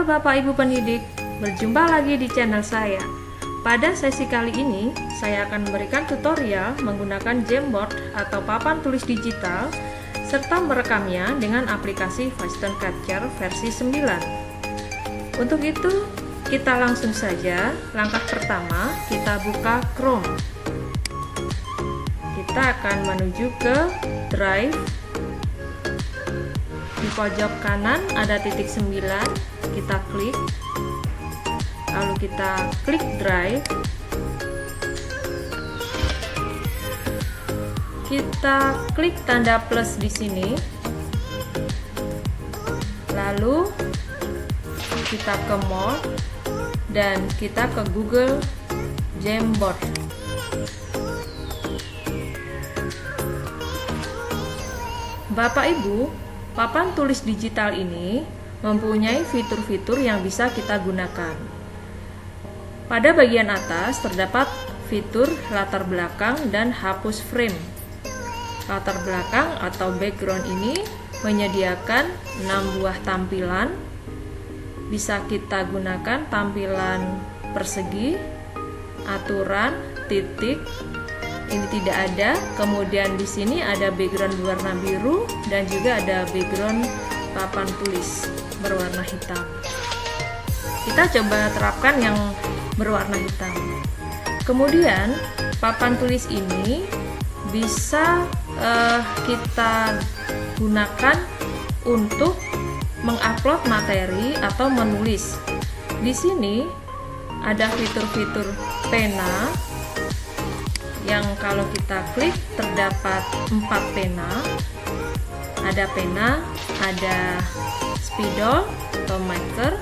Bapak Ibu pendidik, berjumpa lagi di channel saya. Pada sesi kali ini, saya akan memberikan tutorial menggunakan Jamboard atau papan tulis digital serta merekamnya dengan aplikasi Voice Capture versi 9. Untuk itu, kita langsung saja. Langkah pertama, kita buka Chrome. Kita akan menuju ke Drive. Di pojok kanan ada titik 9, kita klik, lalu kita klik Drive, kita klik tanda plus di sini, lalu kita ke More dan kita ke Google Jamboard. Bapak Ibu, papan tulis digital ini mempunyai fitur-fitur yang bisa kita gunakan. Pada bagian atas terdapat fitur latar belakang dan hapus frame. Latar belakang atau background ini menyediakan 6 buah tampilan. Bisa kita gunakan tampilan persegi, aturan, titik. Ini tidak ada. Kemudian di sini ada background berwarna biru dan juga ada background papan tulis berwarna hitam. Kita coba terapkan yang berwarna hitam. Kemudian papan tulis ini bisa kita gunakan untuk mengupload materi atau menulis. Di sini ada fitur-fitur pena yang kalau kita klik terdapat 4 pena. Ada pena, ada spidol atau marker,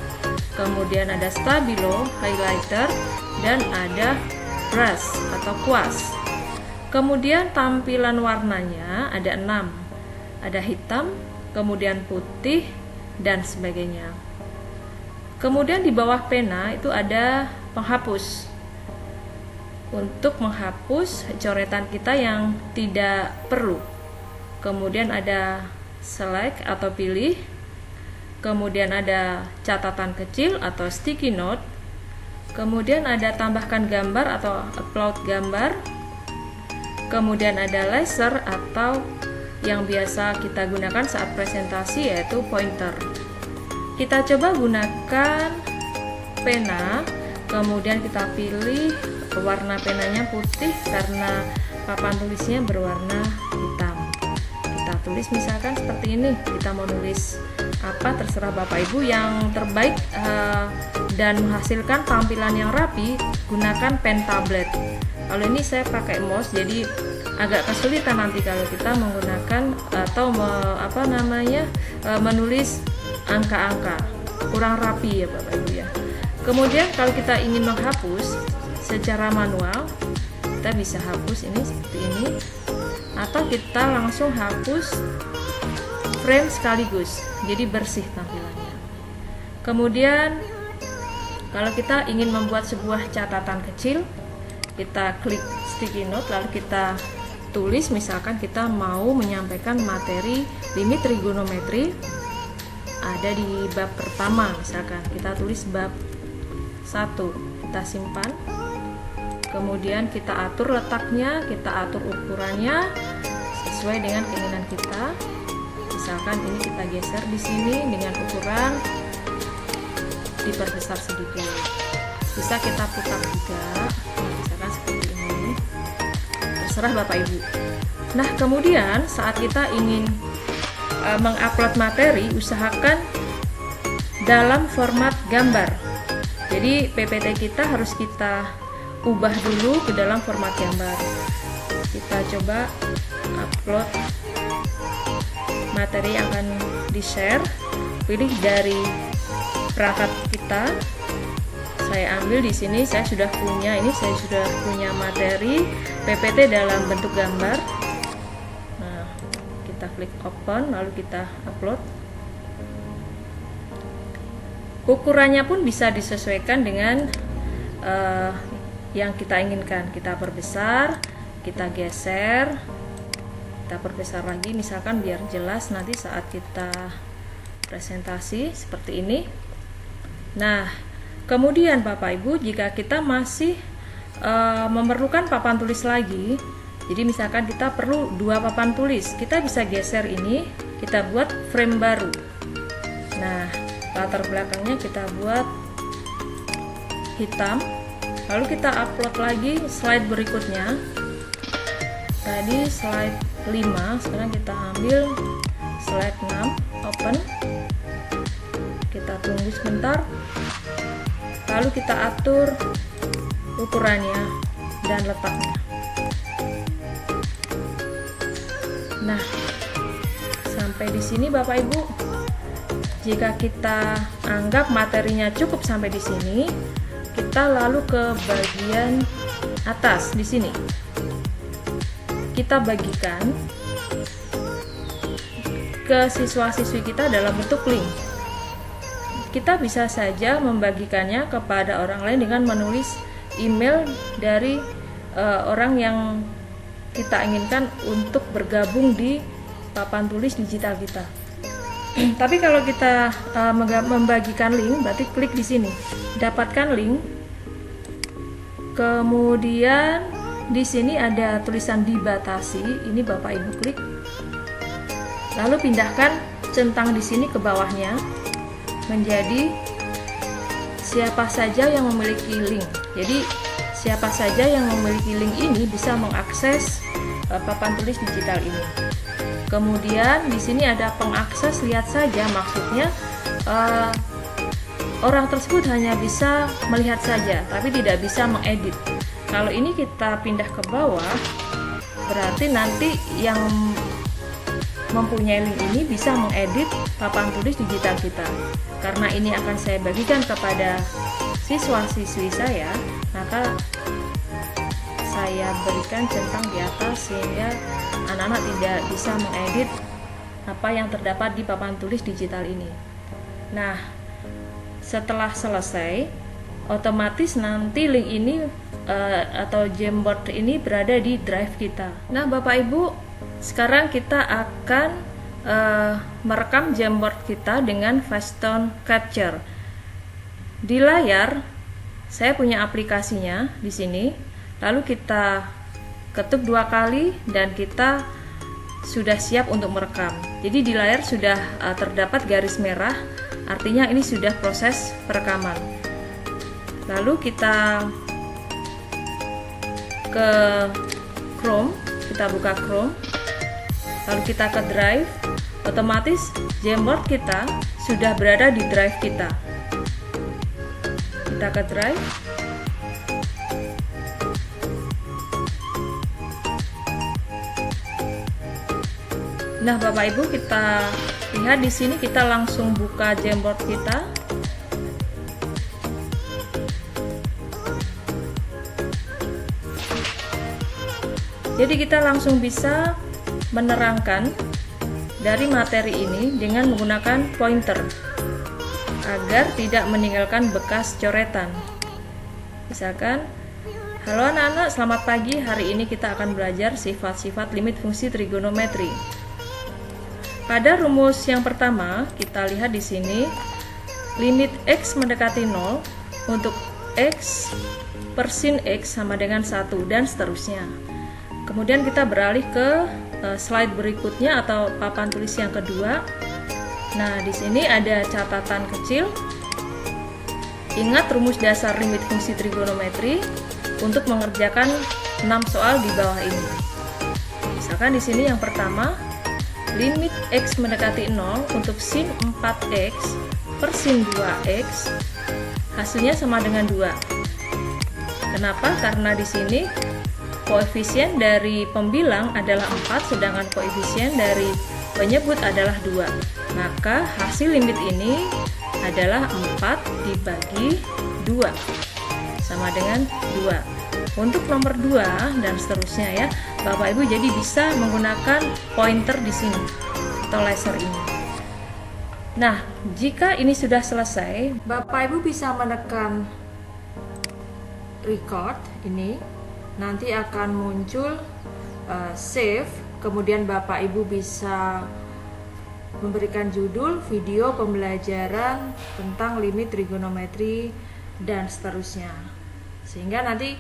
kemudian ada stabilo, highlighter, dan ada brush atau kuas. Kemudian tampilan warnanya ada 6. Ada hitam, kemudian putih, dan sebagainya. Kemudian di bawah pena itu ada penghapus. Untuk menghapus coretan kita yang tidak perlu. Kemudian ada select atau pilih. Kemudian ada catatan kecil atau sticky note. Kemudian ada tambahkan gambar atau upload gambar. Kemudian ada laser atau yang biasa kita gunakan saat presentasi yaitu pointer. Kita coba gunakan pena. Kemudian kita pilih warna penanya putih karena papan tulisnya berwarna hitam. Kita tulis misalkan seperti ini. Kita mau nulis apa terserah Bapak Ibu, yang terbaik dan menghasilkan tampilan yang rapi gunakan pen tablet. Kalau ini saya pakai mouse, jadi agak kesulitan nanti kalau kita menggunakan atau menulis angka-angka, kurang rapi ya Bapak Ibu ya. Kemudian kalau kita ingin menghapus secara manual, kita bisa hapus ini seperti ini, atau kita langsung hapus frame sekaligus, jadi bersih tampilannya. Kemudian kalau kita ingin membuat sebuah catatan kecil, kita klik sticky note, lalu kita tulis, misalkan kita mau menyampaikan materi limit trigonometri ada di bab pertama, misalkan kita tulis bab 1, kita simpan, kemudian kita atur letaknya, kita atur ukurannya sesuai dengan keinginan kita. Misalkan ini kita geser di sini dengan ukuran diperbesar sedikit. Bisa kita putar juga, misalkan seperti ini. Terserah Bapak Ibu. Nah, kemudian saat kita ingin mengupload materi, usahakan dalam format gambar. Jadi PPT kita harus kita ubah dulu ke dalam format gambar. Kita coba upload materi yang akan di-share. Pilih dari perangkat kita. Saya ambil di sini, saya sudah punya materi PPT dalam bentuk gambar. Nah, kita klik open, lalu kita upload. Ukurannya pun bisa disesuaikan dengan yang kita inginkan. Kita perbesar, kita geser, kita perbesar lagi, misalkan biar jelas nanti saat kita presentasi seperti ini. Nah, kemudian Bapak Ibu, jika kita masih memerlukan papan tulis lagi, jadi misalkan kita perlu 2 papan tulis, kita bisa geser ini, kita buat frame baru. Nah, latar belakangnya kita buat hitam, lalu kita upload lagi slide berikutnya. Tadi slide 5, sekarang kita ambil slide 6, open. Kita tunggu sebentar, lalu kita atur ukurannya dan letaknya. Nah, sampai di sini Bapak Ibu. Jika kita anggap materinya cukup sampai di sini, kita lalu ke bagian atas di sini. Kita bagikan ke siswa-siswi kita dalam bentuk link. Kita bisa saja membagikannya kepada orang lain dengan menulis email dari orang yang kita inginkan untuk bergabung di papan tulis digital kita. Tapi kalau kita membagikan link, berarti klik di sini, dapatkan link. Kemudian di sini ada tulisan dibatasi, ini Bapak Ibu klik. Lalu pindahkan centang di sini ke bawahnya menjadi siapa saja yang memiliki link. Jadi siapa saja yang memiliki link ini bisa mengakses papan tulis digital ini. Kemudian di sini ada pengakses lihat saja, maksudnya orang tersebut hanya bisa melihat saja, tapi tidak bisa mengedit. Kalau ini kita pindah ke bawah, berarti nanti yang mempunyai link ini bisa mengedit papan tulis digital kita. Karena ini akan saya bagikan kepada siswa-siswi saya, maka saya berikan centang di atas sehingga anak-anak tidak bisa mengedit apa yang terdapat di papan tulis digital ini. Nah, setelah selesai, otomatis nanti link ini atau Jamboard ini berada di drive kita. Nah, Bapak Ibu, sekarang kita akan merekam Jamboard kita dengan Facetune Capture. Di layar saya punya aplikasinya di sini. Lalu kita ketuk 2 kali dan kita sudah siap untuk merekam. Jadi di layar sudah terdapat garis merah, artinya ini sudah proses perekaman. Lalu kita ke Chrome, kita buka Chrome, lalu kita ke Drive, otomatis Jamboard kita sudah berada di drive kita. Kita ke Drive, nah Bapak Ibu, kita lihat di sini kita langsung buka Jamboard kita. Jadi kita langsung bisa menerangkan dari materi ini dengan menggunakan pointer agar tidak meninggalkan bekas coretan. Misalkan, halo anak-anak, selamat pagi. Hari ini kita akan belajar sifat-sifat limit fungsi trigonometri. Pada rumus yang pertama, kita lihat di sini limit x mendekati 0 untuk x per sin x sama dengan 1 dan seterusnya. Kemudian kita beralih ke slide berikutnya atau papan tulis yang kedua. Nah, di sini ada catatan kecil. Ingat rumus dasar limit fungsi trigonometri untuk mengerjakan 6 soal di bawah ini. Misalkan di sini yang pertama, limit x mendekati 0 untuk sin 4x per sin 2x, hasilnya sama dengan 2. Kenapa? Karena di sini koefisien dari pembilang adalah 4, sedangkan koefisien dari penyebut adalah 2. Maka hasil limit ini adalah 4 dibagi 2 sama dengan 2. Untuk nomor 2 dan seterusnya ya, Bapak Ibu jadi bisa menggunakan pointer di sini atau laser ini. Nah, jika ini sudah selesai, Bapak Ibu bisa menekan record ini. Nanti akan muncul save, kemudian Bapak Ibu bisa memberikan judul video pembelajaran tentang limit trigonometri dan seterusnya, sehingga nanti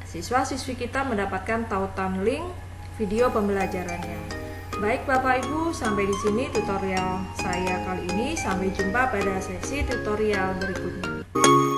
siswa-siswi kita mendapatkan tautan link video pembelajarannya. Baik Bapak Ibu, sampai di sini tutorial saya kali ini. Sampai jumpa pada sesi tutorial berikutnya.